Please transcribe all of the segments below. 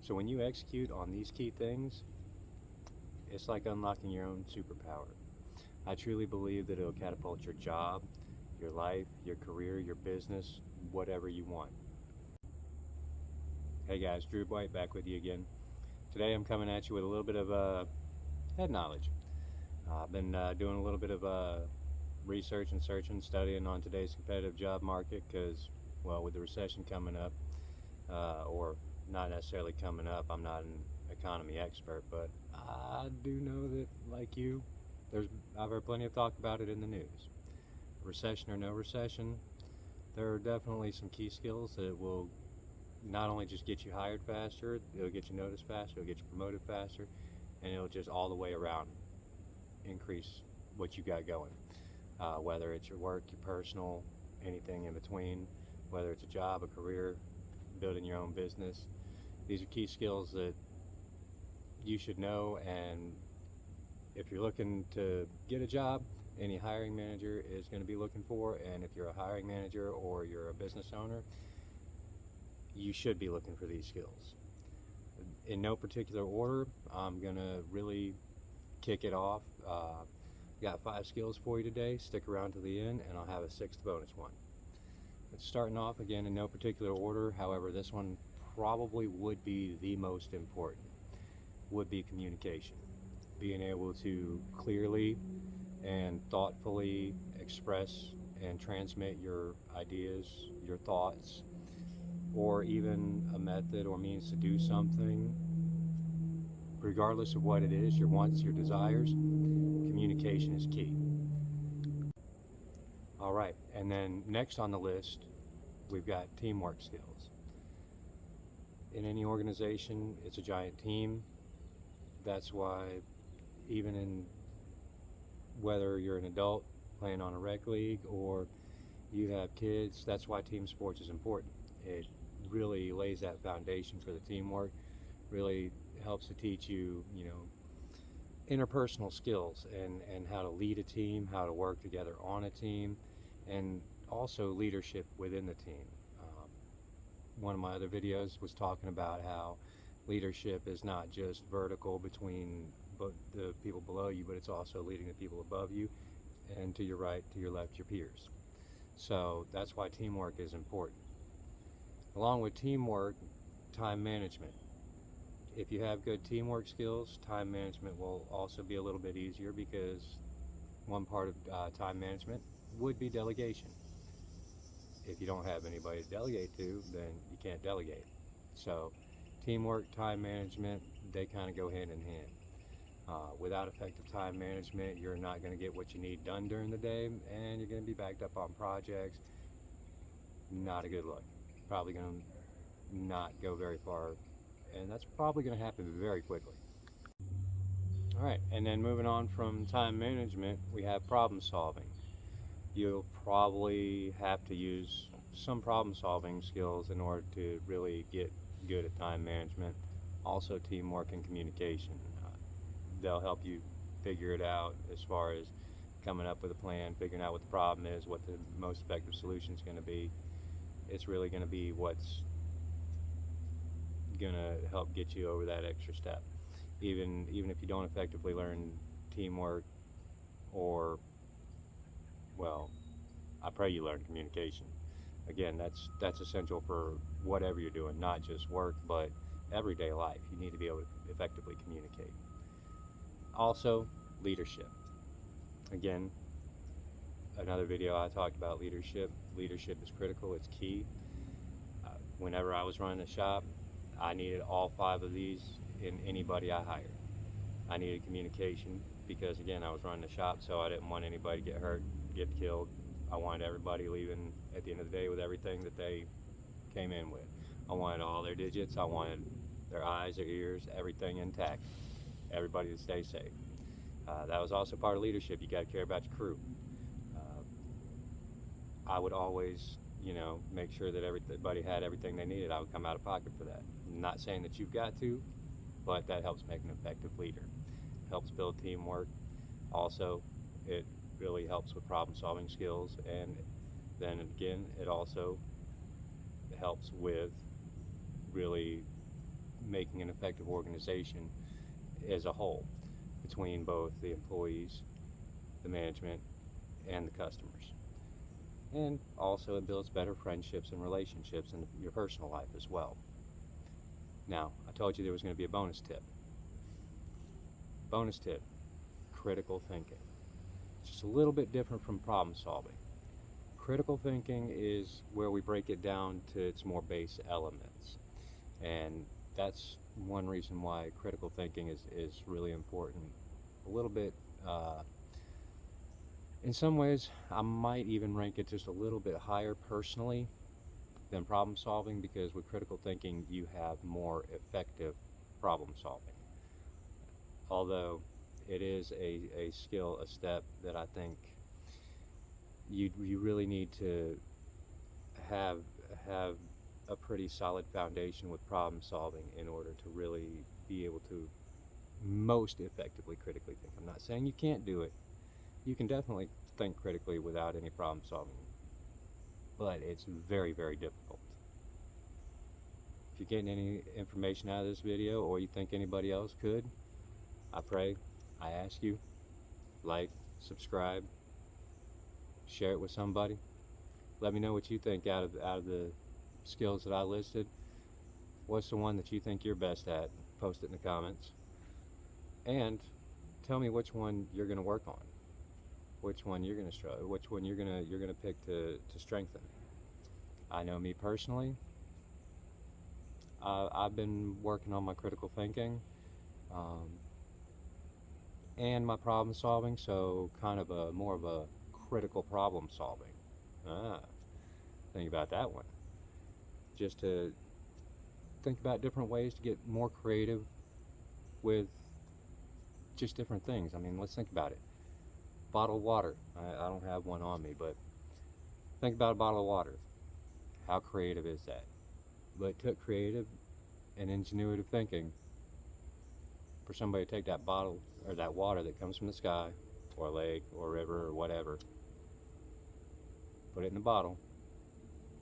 So when you execute on these key things, it's like unlocking your own superpower. I truly believe that it'll catapult your job, your life, your career, your business, whatever you want. Hey guys, Drew White back with you again. Today I'm coming at you with a little bit of head knowledge. I've been doing a little bit of research and searching, studying on today's competitive job market because, well, with the recession coming up, or not necessarily coming up, I'm not an economy expert, but I do know that, like you, I've heard plenty of talk about it in the news. Recession or no recession, there are definitely some key skills that will not only just get you hired faster, it'll get you noticed faster, it'll get you promoted faster, and it'll just all the way around increase what you got going. Whether it's your work, your personal, anything in between, whether it's a job, a career, building your own business. These are key skills that you should know, and if you're looking to get a job, any hiring manager is going to be looking for, and if you're a hiring manager or you're a business owner, you should be looking for these skills. In no particular order, I'm going to really kick it off. Got 5 skills for you today. Stick around to the end and I'll have a 6th bonus one. It's starting off again in no particular order. However, this one probably would be the most important. Would be communication. Being able to clearly and thoughtfully express and transmit your ideas, your thoughts, or even a method or means to do something, regardless of what it is, your wants, your desires. Communication is key. All right, and then next on the list, we've got teamwork skills. In any organization, it's a giant team. That's why even in whether you're an adult playing on a rec league or you have kids, that's why team sports is important. It really lays that foundation for the teamwork, really helps to teach you, interpersonal skills and how to lead a team, how to work together on a team, and also leadership within the team. One of my other videos was talking about how leadership is not just vertical between the people below you, but it's also leading the people above you, and to your right, to your left, your peers. So that's why teamwork is important. Along with teamwork, time management. If you have good teamwork skills, time management will also be a little bit easier because one part of time management would be delegation. If you don't have anybody to delegate to, then you can't delegate. So teamwork, time management, they kind of go hand in hand. Without effective time management, you're not going to get what you need done during the day, and you're going to be backed up on projects. Not a good look. Probably going to not go very far, and that's probably going to happen very quickly. All right, and then moving on from time management, we have problem solving. You'll probably have to use some problem solving skills in order to really get good at time management. Also teamwork and communication. They'll help you figure it out as far as coming up with a plan, figuring out what the problem is, what the most effective solution is going to be. It's really going to be what's going to help get you over that extra step. Even if you don't effectively learn teamwork, or, well, I pray you learn communication. Again, that's essential for whatever you're doing, not just work, but everyday life. You need to be able to effectively communicate. Also, leadership. Again, another video I talked about leadership. Leadership is critical, it's key. Whenever I was running a shop, I needed all 5 of these in anybody I hired. I needed communication because, again, I was running a shop, so I didn't want anybody to get hurt, get killed. I wanted everybody leaving at the end of the day with everything that they came in with. I wanted all their digits, I wanted their eyes, their ears, everything intact. Everybody to stay safe. That was also part of leadership. You got to care about your crew. I would always, make sure that everybody had everything they needed. I would come out of pocket for that. I'm not saying that you've got to, but that helps make an effective leader. Helps build teamwork. Also, it really helps with problem solving skills, and then again, it also helps with really making an effective organization as a whole, between both the employees, the management, and the customers. And also it builds better friendships and relationships in your personal life as well. Now, I told you there was going to be a bonus tip. Bonus tip, critical thinking. It's just a little bit different from problem solving. Critical thinking is where we break it down to its more base elements. And that's one reason why critical thinking is really important. A little bit, in some ways, I might even rank it just a little bit higher personally than problem solving, because with critical thinking you have more effective problem solving. Although it is a skill, a step that I think you really need to have a pretty solid foundation with problem solving in order to really be able to most effectively critically think. I'm not saying you can't do it. You can definitely think critically without any problem solving, but it's very, very difficult. If you're getting any information out of this video, or you think anybody else could, I pray, I ask you, like, subscribe, share it with somebody. Let me know what you think out of the skills that I listed. What's the one that you think you're best at? Post it in the comments. And tell me which one you're going to work on, which one you're going to struggle, which one you're going to pick to strengthen. I know me personally, I've been working on my critical thinking and my problem solving, so kind of more of a critical problem solving. Think about that one. Just to think about different ways to get more creative with just different things. I mean, let's think about it. Bottled water. I don't have one on me, but think about a bottle of water. How creative is that? But it took creative and ingenuitive thinking for somebody to take that bottle or that water that comes from the sky or a lake or a river or whatever, put it in the bottle,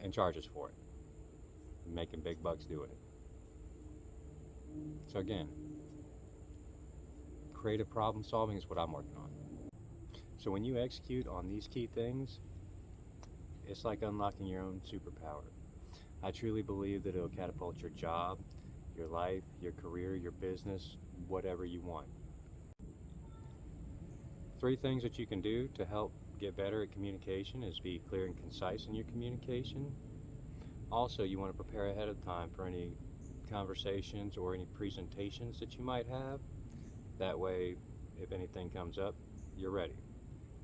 and charge us for it. Making big bucks doing it. So again, creative problem solving is what I'm working on. So when you execute on these key things, it's like unlocking your own superpower. I truly believe that it'll catapult your job, your life, your career, your business, whatever you want. 3 things that you can do to help get better at communication is be clear and concise in your communication. Also, you want to prepare ahead of time for any conversations or any presentations that you might have. That way, if anything comes up, you're ready.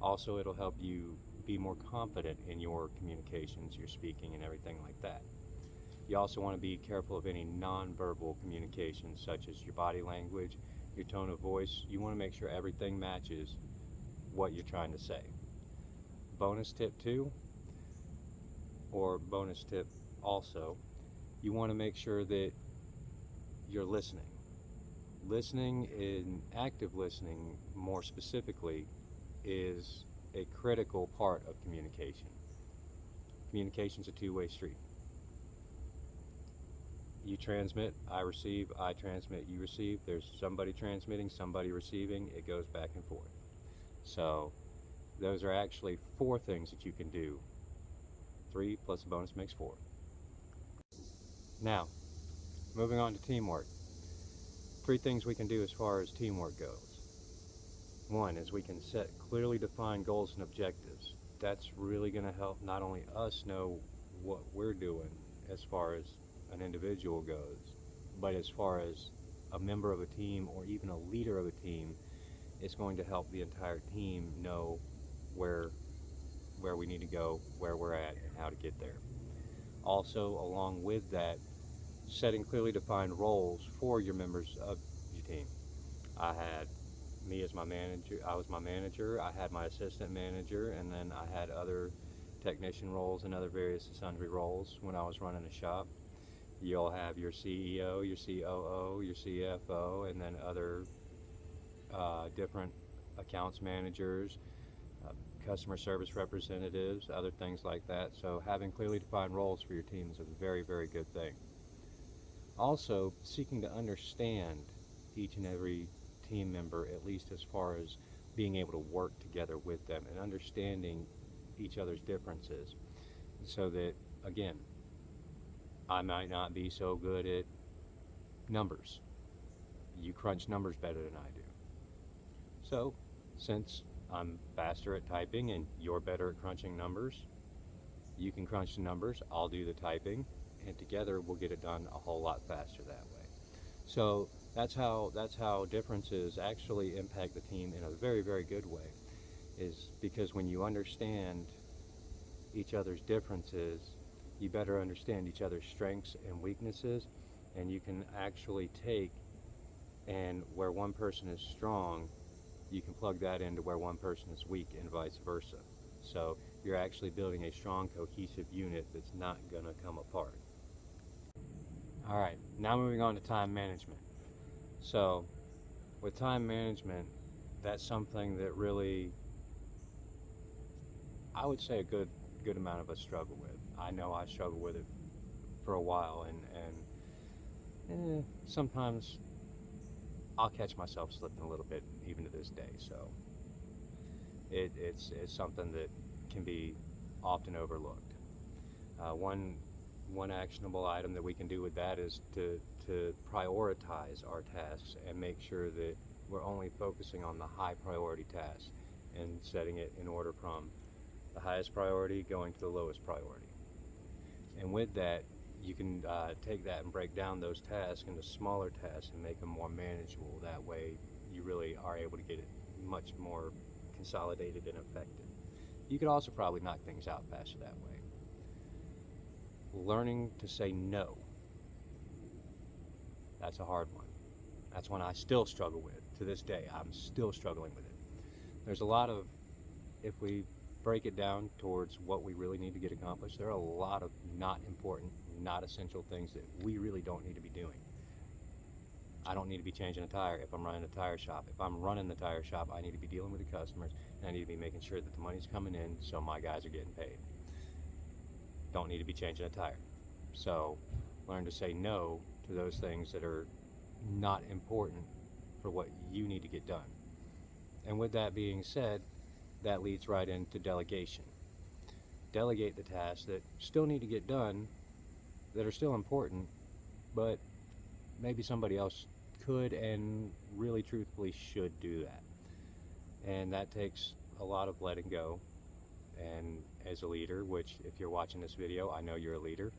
Also, it'll help you be more confident in your communications, your speaking, and everything like that. You also want to be careful of any nonverbal communications, such as your body language, your tone of voice. You want to make sure everything matches what you're trying to say. Bonus tip 2, or bonus tip also, you want to make sure that you're listening. Listening, and active listening more specifically, is a critical part of communication. Communication's a two-way street. You transmit, I receive, I transmit, you receive. There's somebody transmitting, somebody receiving. It goes back and forth. So those are actually 4 things that you can do. 3 plus a bonus makes 4. Now, moving on to teamwork. 3 things we can do as far as teamwork goes. 1 is we can set clearly defined goals and objectives. That's really going to help not only us know what we're doing as far as an individual goes, but as far as a member of a team or even a leader of a team, it's going to help the entire team know where we need to go, where we're at, and how to get there. Also, along with that, setting clearly defined roles for your members of your team. I had me as my manager, I was my manager, I had my assistant manager, and then I had other technician roles and other various sundry roles when I was running a shop. You'll have your CEO, your COO, your CFO, and then other different accounts managers, customer service representatives, other things like that. So having clearly defined roles for your team is a very, very good thing. Also, seeking to understand each and every team member, at least as far as being able to work together with them and understanding each other's differences, so that, again, I might not be so good at numbers. You crunch numbers better than I do. So, since I'm faster at typing and you're better at crunching numbers, you can crunch the numbers, I'll do the typing, and together we'll get it done a whole lot faster that way. So that's how differences actually impact the team in a very, very good way, is because when you understand each other's differences, you better understand each other's strengths and weaknesses, and you can actually take, and where one person is strong, you can plug that into where one person is weak, and vice versa. So you're actually building a strong, cohesive unit that's not going to come apart. All right, now moving on to time management. So with time management, that's something that really, I would say, a good amount of us struggle with. I know I struggled with it for a while, and sometimes I'll catch myself slipping a little bit even to this day. So it's something that can be often overlooked. One actionable item that we can do with that is to prioritize our tasks and make sure that we're only focusing on the high priority tasks and setting it in order from the highest priority going to the lowest priority. And with that, you can take that and break down those tasks into smaller tasks and make them more manageable. That way you really are able to get it much more consolidated and effective. You could also probably knock things out faster that way. Learning to say no. That's a hard one. That's one I still struggle with to this day. I'm still struggling with it. There's a lot of, if we break it down towards what we really need to get accomplished, there are a lot of not important, not essential things that we really don't need to be doing. I don't need to be changing a tire if I'm running a tire shop. If I'm running the tire shop, I need to be dealing with the customers, and I need to be making sure that the money's coming in so my guys are getting paid. Don't need to be changing a tire. So learn to say no to those things that are not important for what you need to get done. And with that being said, that leads right into delegation. Delegate the tasks that still need to get done, that are still important, but maybe somebody else could and really truthfully should do that. And that takes a lot of letting go. And as a leader, which if you're watching this video, I know you're a leader,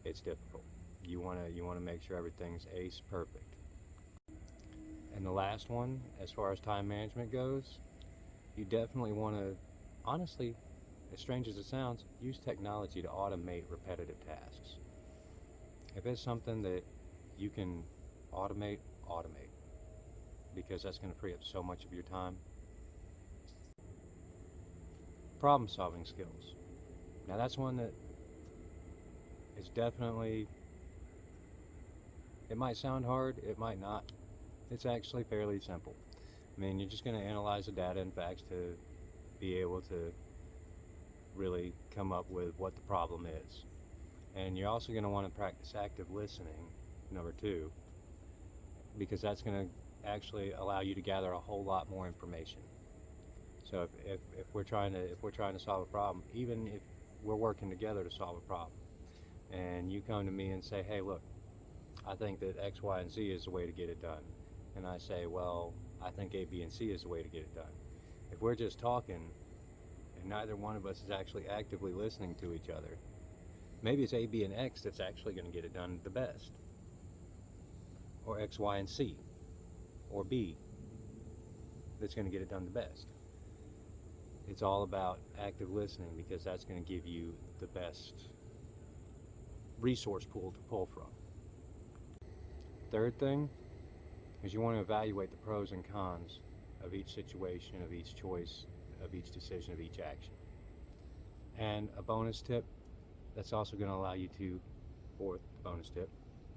it's difficult. You want to make sure everything's ace perfect. And the last one, as far as time management goes, you definitely want to, honestly, as strange as it sounds, use technology to automate repetitive tasks. If it's something that you can automate, automate, because that's going to free up so much of your time. Problem solving skills. Now that's one that is definitely, it might sound hard, it might not. It's actually fairly simple. I mean, you're just going to analyze the data and facts to be able to really come up with what the problem is. And you're also going to want to practice active listening, number 2, because that's going to actually allow you to gather a whole lot more information. So if we're trying to solve a problem, even if we're working together to solve a problem, and you come to me and say, hey, look, I think that X, Y, and Z is the way to get it done. And I say, well, I think A, B, and C is the way to get it done. If we're just talking and neither one of us is actually actively listening to each other, maybe it's A, B, and X that's actually going to get it done the best. Or X, Y, and C. Or B that's going to get it done the best. It's all about active listening, because that's going to give you the best resource pool to pull from. Third thing is you want to evaluate the pros and cons of each situation, of each choice, of each decision, of each action. And a bonus tip that's also going to allow you to, fourth bonus tip,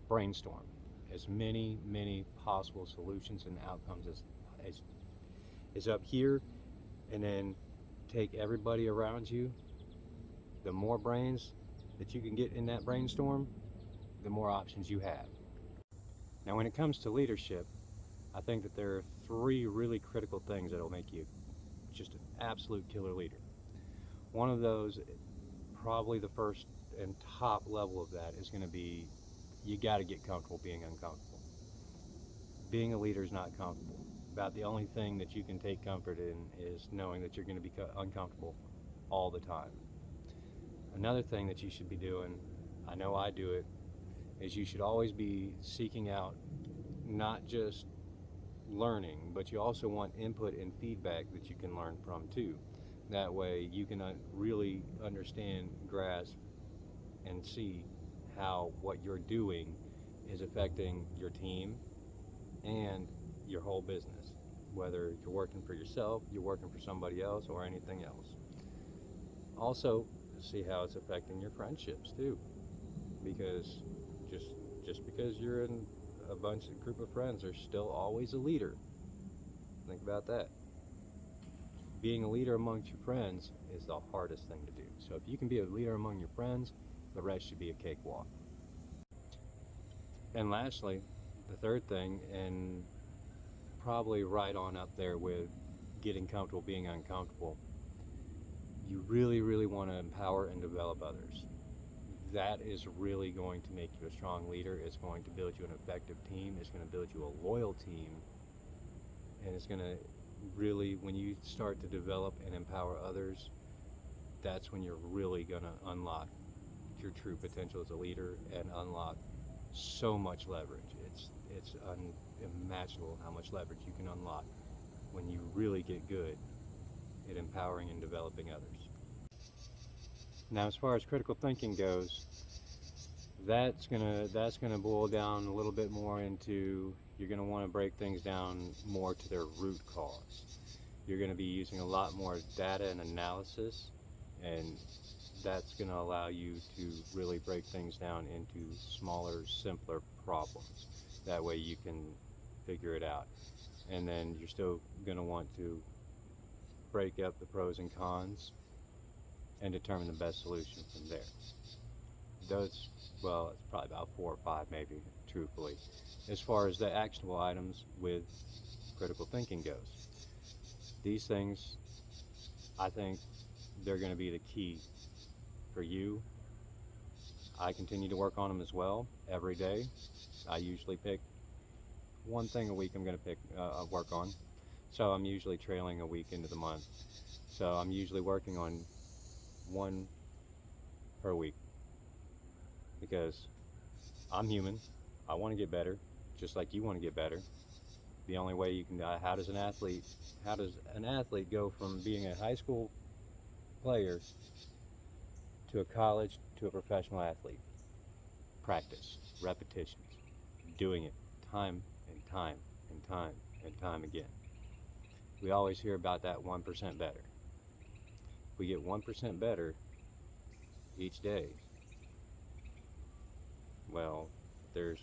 brainstorm as many possible solutions and outcomes as up here, and then take everybody around you. The more brains that you can get in that brainstorm, the more options you have. Now, when it comes to leadership, I think that there are three really critical things that will make you just an absolute killer leader. One of those, probably the first and top level of that, is going to be you got to get comfortable being uncomfortable. Being a leader is not comfortable. About the only thing that you can take comfort in is knowing that you're going to be uncomfortable all the time. Another thing that you should be doing, I know I do it, is you should always be seeking out not just learning, but you also want input and feedback that you can learn from too. That way you can really understand, grasp, and see how what you're doing is affecting your team and your whole business, whether you're working for yourself, you're working for somebody else, or anything else. Also, see how it's affecting your friendships too, because just because you're in a group of friends, there's still always a leader. Think about that. Being a leader amongst your friends is the hardest thing to do. So if you can be a leader among your friends, the rest should be a cakewalk. And lastly, the third thing, and probably right on up there with getting comfortable being uncomfortable, you really want to empower and develop others. That is really going to make you a strong leader. It's going to build you an effective team. It's going to build you a loyal team. And it's going to really, when you start to develop and empower others, that's when you're really going to unlock your true potential as a leader and unlock so much leverage. It's unimaginable how much leverage you can unlock when you really get good at empowering and developing others. Now, as far as critical thinking goes, that's gonna boil down a little bit more into, you're gonna want to break things down more to their root cause. You're gonna be using a lot more data and analysis, and that's gonna allow you to really break things down into smaller, simpler problems. That way you can figure it out. And then you're still gonna want to break up the pros and cons and determine the best solution from there. Those, well, it's probably about 4 or 5 maybe, truthfully, as far as the actionable items with critical thinking goes. These things, I think they're going to be the key for you. I continue to work on them as well every day. I usually pick one thing a week I'm going to work on. So I'm usually trailing a week into the month. So I'm usually working on one per week, because I'm human. I want to get better, just like you want to get better. The only way you can, how does an athlete go from being a high school player to a college to a professional athlete? Practice, repetitions, doing it time and time and time and time again. We always hear about that 1% better. If we get 1% better each day, well, there's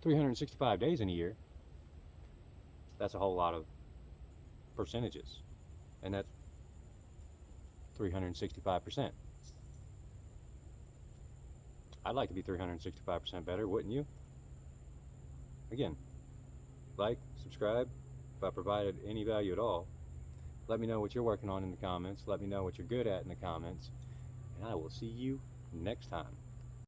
365 days in a year. That's a whole lot of percentages, and that's 365%. I'd like to be 365% better, wouldn't you? Again, like, subscribe. If I provided any value at all, let me know what you're working on in the comments. Let me know what you're good at in the comments, and I will see you next time.